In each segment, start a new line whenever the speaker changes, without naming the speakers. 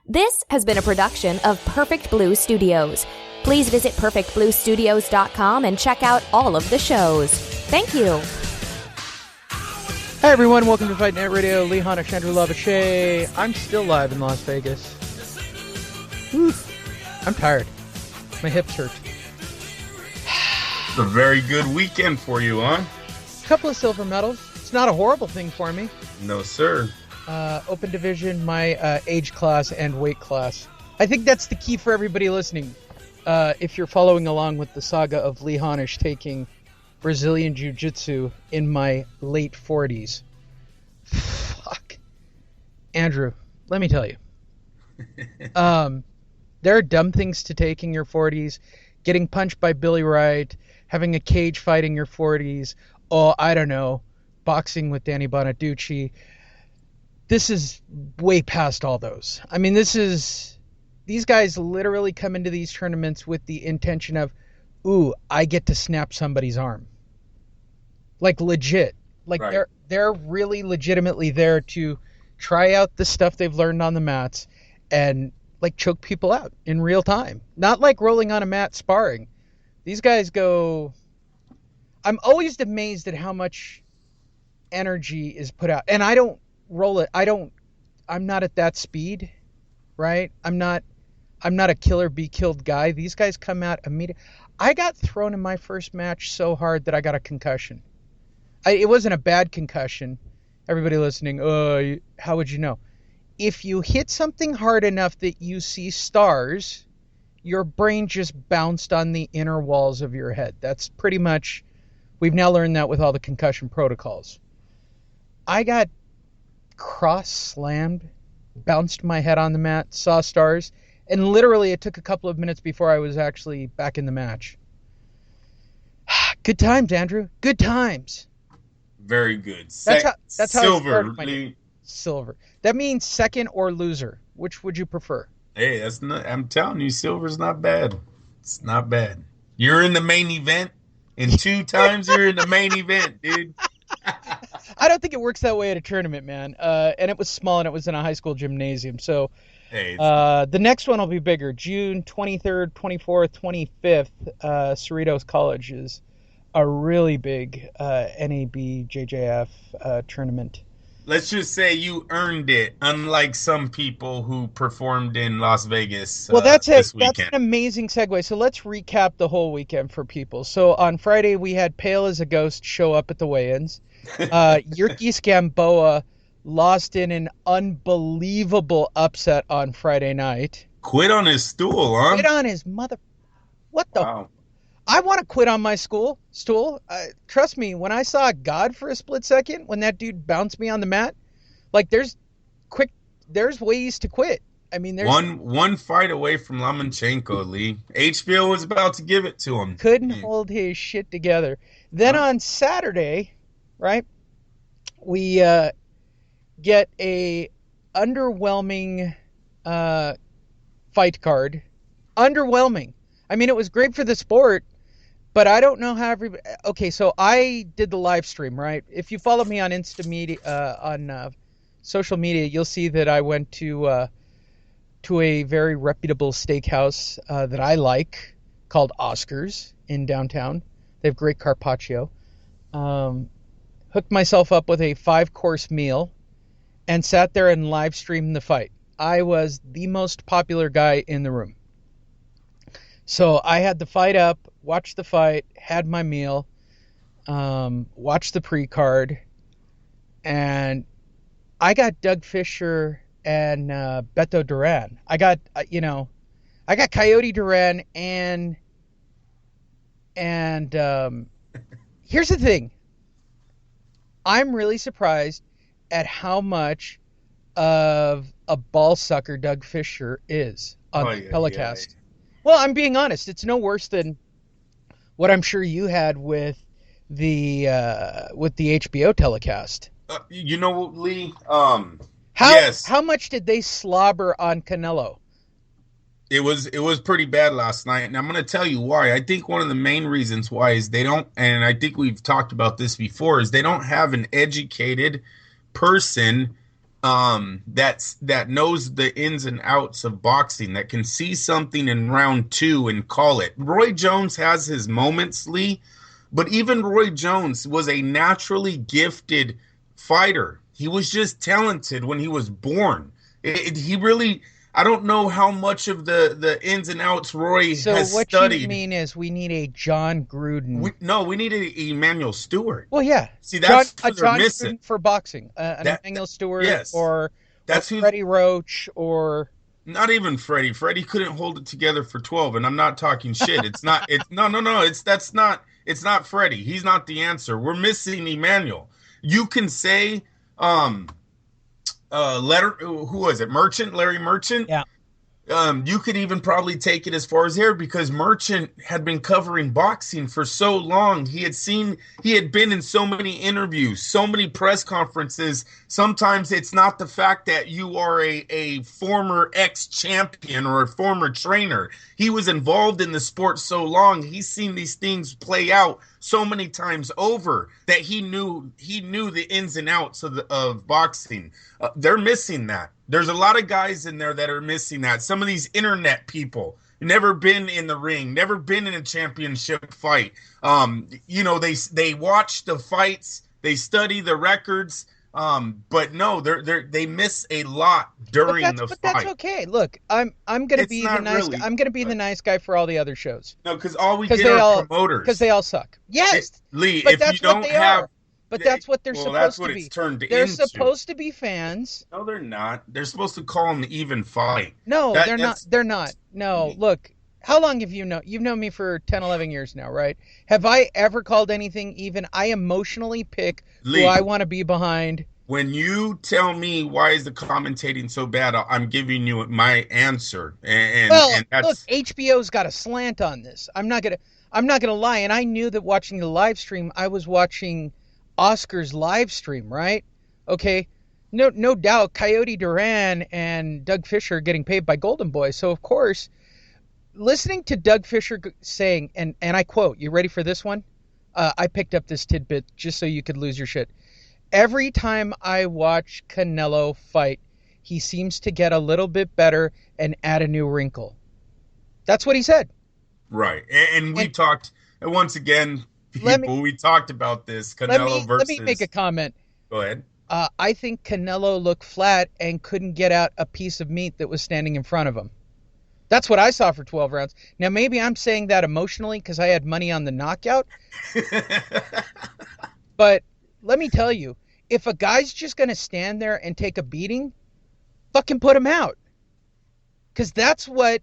This has been a production of Perfect Blue Studios. Please visit perfectbluestudios.com and check out all of the shows. Thank you.
Hi, everyone. Welcome to Fight Night Radio. Lee Honish, Andrew Lavache. I'm still live in Las Vegas. Whew. I'm tired. My hips hurt.
It's a very good weekend for you, huh?
A couple of silver medals. It's not a horrible thing for me.
No, sir.
Open division, my age class and weight class. I think that's the key for everybody listening. If you're following along with the saga of Lee Honish taking Brazilian Jiu-Jitsu in my late 40s. Fuck. Andrew, let me tell you. There are dumb things to take in your 40s. Getting punched by Billy Wright, having a cage fight in your 40s. Oh, I don't know. Boxing with Danny Bonaducci. This is way past all those. I mean, these guys literally come into these tournaments with the intention of, ooh, I get to snap somebody's arm. Like legit. Like right. They're really legitimately there to try out the stuff they've learned on the mats and like choke people out in real time. Not like rolling on a mat sparring. These guys go... I'm always amazed at how much energy is put out. And I don't roll it. I'm not at that speed, right? I'm not a killer be killed guy. These guys come out immediately. I got thrown in my first match so hard that I got a concussion. It wasn't a bad concussion. Everybody listening, how would you know? If you hit something hard enough that you see stars, your brain just bounced on the inner walls of your head. That's pretty much, we've now learned that with all the concussion protocols. I got cross-slammed, bounced my head on the mat, saw stars, and literally it took a couple of minutes before I was actually back in the match. Good times, Andrew. Good times.
Very good.
That's how
silver.
Silver. That means second or loser. Which would you prefer?
Hey, I'm telling you, silver's not bad. It's not bad. You're in the main event, and 2 times you're in the main event, dude.
I don't think it works that way at a tournament, man. And it was small, and it was in a high school gymnasium. So the next one will be bigger. June 23rd, 24th, 25th, Cerritos College is a really big NAB JJF tournament.
Let's just say you earned it, unlike some people who performed in Las Vegas.
Well, that's it.
This weekend.
That's an amazing segue. So let's recap the whole weekend for people. So on Friday, we had Pale as a Ghost show up at the weigh-ins. Yurkis Gamboa lost in an unbelievable upset on Friday night.
Quit on his stool, huh?
Quit on his mother... What the... Wow. I want to quit on my stool. Trust me, when I saw God for a split second, when that dude bounced me on the mat, like there's ways to quit. I mean, there's
one fight away from Lomachenko, Lee. HBO was about to give it to him.
Couldn't hold his shit together. Then on Saturday, right, we get a underwhelming fight card. Underwhelming. I mean, it was great for the sport. But I don't know how everybody... Okay, so I did the live stream, right? If you follow me on on social media, you'll see that I went to a very reputable steakhouse that I like called Oscars in downtown. They have great carpaccio. Hooked myself up with a 5-course meal and sat there and live streamed the fight. I was the most popular guy in the room. So I had the fight up, watched the fight, had my meal, watched the pre-card, and I got Doug Fisher and Beto Duran. I got Coyote Duran and here's the thing. I'm really surprised at how much of a ball sucker Doug Fisher is on the telecast. Yeah. Well, I'm being honest. It's no worse than what I'm sure you had with the HBO telecast.
You know, Lee.
How much did they slobber on Canelo?
It was pretty bad last night, and I'm going to tell you why. I think one of the main reasons why is they don't, and I think we've talked about this before, is they don't have an educated person that knows the ins and outs of boxing, that can see something in round two and call it. Roy Jones has his moments, Lee, but even Roy Jones was a naturally gifted fighter. He was just talented when he was born. He really, I don't know how much of the ins and outs Roy has studied.
So what you mean is we need a John Gruden.
We need an Emmanuel Stewart.
Well, yeah.
See, that's
a
who they're
John
missing.
Gruden for boxing. An Emmanuel Stewart,
yes.
or
that's who,
Freddie Roach, or...
Not even Freddie. Freddie couldn't hold it together for 12, and I'm not talking shit. It's not. It's no. It's not Freddie. He's not the answer. We're missing Emmanuel. You can say, who was it? Larry Merchant.
Yeah.
You could even probably take it as far as here, because Merchant had been covering boxing for so long. He had been in so many interviews, so many press conferences. Sometimes it's not the fact that you are a former ex-champion or a former trainer. He was involved in the sport so long. He's seen these things play out so many times over that he knew the ins and outs of boxing. They're missing that. There's a lot of guys in there that are missing that. Some of these internet people, never been in the ring, never been in a championship fight. They watch the fights, they study the records, but no, they miss a lot during the fight. But
that's okay. Look, I'm gonna be the nice guy. I'm gonna be the nice guy for all the other shows.
No, because all we get are promoters.
Because they all suck. Yes,
Lee. But if you don't have.
But that's what they're supposed to be.
That's what it's turned into.
They're supposed to be fans.
No, they're not. They're supposed to call them even fight.
No, they're not. They're not. No, look. How long have you known? You've known me for 10, 11 years now, right? Have I ever called anything even? I emotionally pick who I want to be behind.
When you tell me why is the commentating so bad, I'm giving you my answer. And that's...
look, HBO's got a slant on this. I'm not gonna lie. And I knew that watching the live stream, I was watching Oscar's live stream, right? Okay, no doubt Coyote Duran and Doug Fisher are getting paid by Golden Boy. So of course, listening to Doug Fisher saying, and I quote, you ready for this one? I picked up this tidbit just so you could lose your shit. Every time I watch Canelo fight, he seems to get a little bit better and add a new wrinkle. That's what he said.
Right, and we talked, and once again, we talked about this. Canelo versus... Let me
make a comment.
Go ahead.
I think Canelo looked flat and couldn't get out a piece of meat that was standing in front of him. That's what I saw for 12 rounds. Now, maybe I'm saying that emotionally because I had money on the knockout. But let me tell you, if a guy's just going to stand there and take a beating, fucking put him out. Because that's what...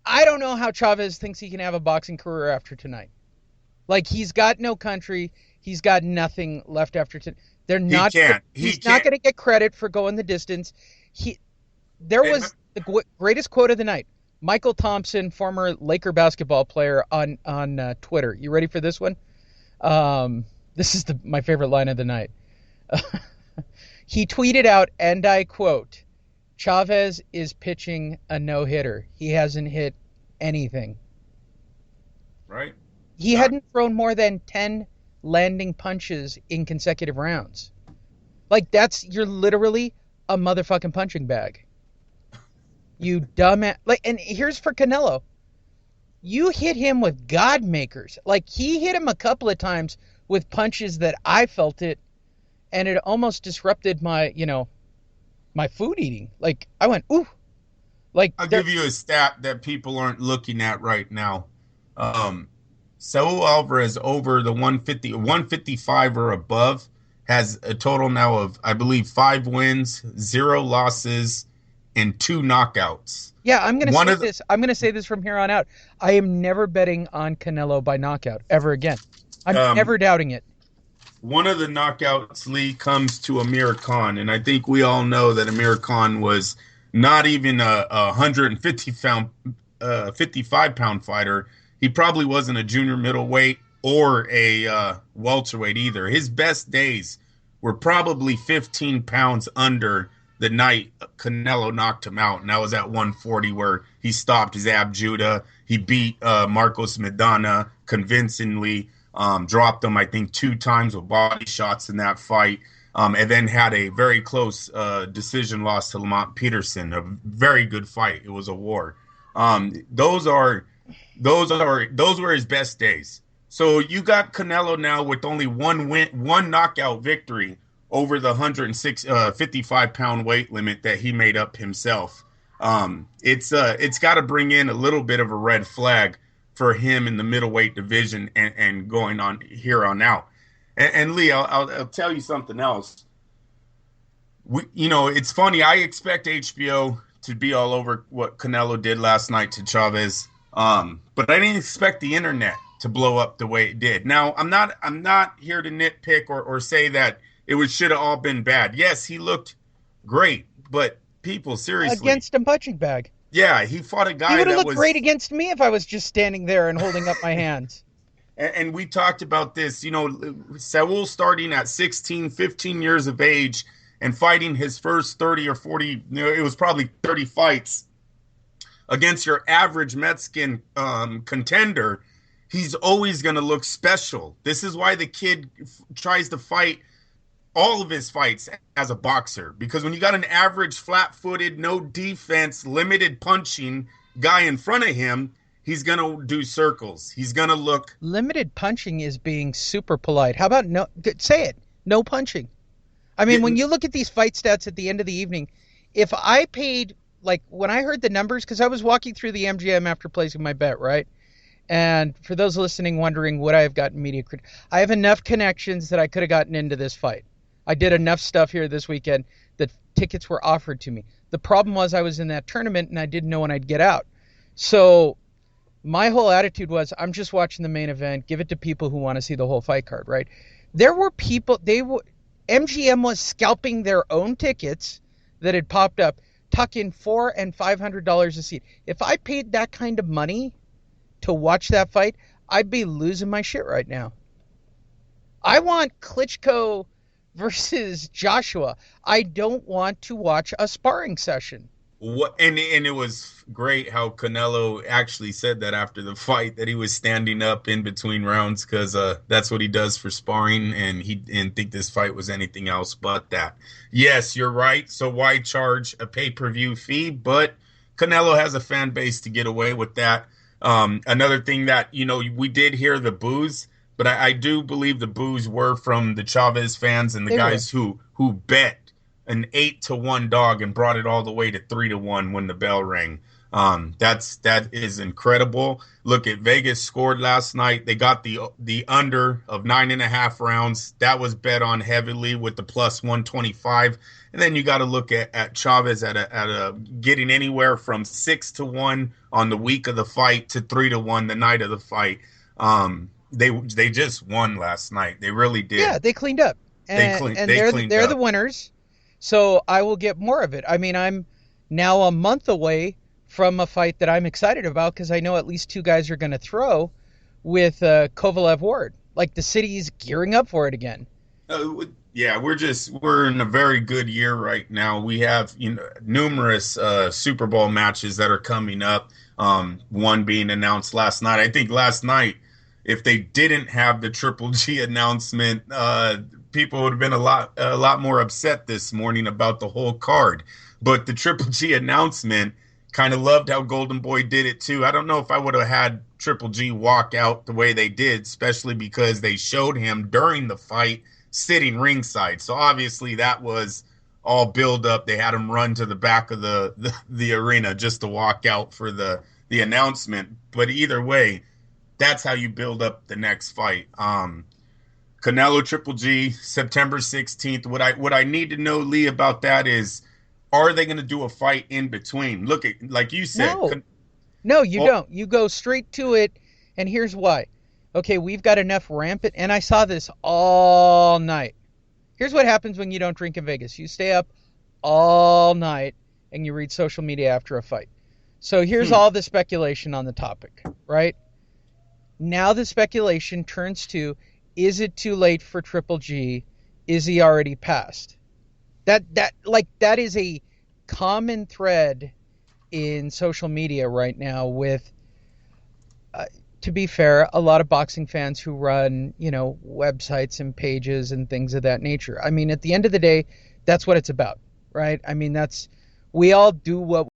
I don't know how Chavez thinks he can have a boxing career after tonight. Like, he's got no country. He's got nothing left after tonight. They're not. He's not going to get credit for going the distance. There was the greatest quote of the night. Michael Thompson, former Laker basketball player, on Twitter. You ready for this one? This is my favorite line of the night. He tweeted out, and I quote, "Chavez is pitching a no-hitter. He hasn't hit anything."
Right.
He hadn't thrown more than 10 landing punches in consecutive rounds. Like, you're literally a motherfucking punching bag. You dumbass. Like, and here's for Canelo. You hit him with God makers. Like, he hit him a couple of times with punches that I felt it, and it almost disrupted my food eating. Like, I went, ooh. Like,
I'll give you a stat that people aren't looking at right now. Canelo Alvarez over the 155 or above has a total now of, I believe, 5 wins, 0 losses, and 2 knockouts.
Yeah, I'm gonna say this from here on out. I am never betting on Canelo by knockout ever again. I'm never doubting it.
One of the knockouts, Lee, comes to Amir Khan, and I think we all know that Amir Khan was not even a 55-pound fighter. He probably wasn't a junior middleweight or a welterweight either. His best days were probably 15 pounds under the night Canelo knocked him out, and that was at 140 where he stopped his ab judo. He beat Marcos Medina convincingly, dropped him, I think, 2 times with body shots in that fight. and then had a very close decision loss to Lamont Peterson. A very good fight. It was a war. Those were his best days. So you got Canelo now with only one knockout victory over the 55-pound weight limit that he made up himself. It's got to bring in a little bit of a red flag for him in the middleweight division and going on here on out. And Lee, I'll tell you something else. It's funny. I expect HBO to be all over what Canelo did last night to Chavez, but I didn't expect the internet to blow up the way it did. Now, I'm not here to nitpick or say that it should have all been bad. Yes, he looked great, but people, seriously,
against a punching bag.
Yeah, he fought a guy
he would have
that
looked great against me if I was just standing there and holding up my hands.
And we talked about this, Saul starting at 16, 15 years of age and fighting his first 30 or 40, it was probably 30 fights against your average Mexican contender. He's always going to look special. This is why the kid tries to fight all of his fights as a boxer, because when you got an average flat-footed, no defense, limited punching guy in front of him, he's going to do circles. He's going to look...
Limited punching is being super polite. How about no... Say it. No punching. I mean, when you look at these fight stats at the end of the evening, if I paid... Like, when I heard the numbers, because I was walking through the MGM after placing my bet, right? And for those listening wondering, would I have gotten media credit? I have enough connections that I could have gotten into this fight. I did enough stuff here this weekend that tickets were offered to me. The problem was I was in that tournament and I didn't know when I'd get out. So my whole attitude was, I'm just watching the main event. Give it to people who want to see the whole fight card, right? There were people, MGM was scalping their own tickets that had popped up, tuck in $400 and $500 a seat. If I paid that kind of money to watch that fight, I'd be losing my shit right now. I want Klitschko versus Joshua. I don't want to watch a sparring session.
And it was great how Canelo actually said that after the fight, that he was standing up in between rounds because that's what he does for sparring, and he didn't think this fight was anything else but that. Yes, you're right. So why charge a pay-per-view fee? But Canelo has a fan base to get away with that. Another thing that, we did hear the boos, but I do believe the boos were from the Chavez fans and the guys who bet an 8-1 dog and brought it all the way to 3-1 when the bell rang. That is incredible. Look at Vegas scored last night. They got the under of 9.5 rounds. That was bet on heavily with the plus 125. And then you got to look at Chavez at a getting anywhere from 6-1 on the week of the fight to 3-1 the night of the fight. They just won last night. They really did.
Yeah, they cleaned up. And they're the winners. So I will get more of it. I mean, I'm now a month away from a fight that I'm excited about because I know at least two guys are going to throw with Kovalev Ward. Like, the city's gearing up for it again.
Yeah, we're in a very good year right now. We have numerous Super Bowl matches that are coming up. One being announced last night. I think last night, if they didn't have the Triple G announcement, people would have been a lot more upset this morning about the whole card. But the Triple G announcement, kind of loved how Golden Boy did it too. I don't know if I would have had Triple G walk out the way they did, especially because they showed him during the fight sitting ringside. So obviously that was all build up. They had him run to the back of the arena just to walk out for the announcement. But either way, that's how you build up the next fight. Canelo Triple G, September 16th. What I need to know, Lee, about that is, are they going to do a fight in between? Look, like you said.
No, you don't. You go straight to it, and here's why. Okay, we've got enough rampant, and I saw this all night. Here's what happens when you don't drink in Vegas. You stay up all night, and you read social media after a fight. So here's all the speculation on the topic, right? Now the speculation turns to, is it too late for Triple G? Is he already passed? That is a common thread in social media right now with to be fair, a lot of boxing fans who run, websites and pages and things of that nature. I mean, at the end of the day, that's what it's about, right? I mean, we all do what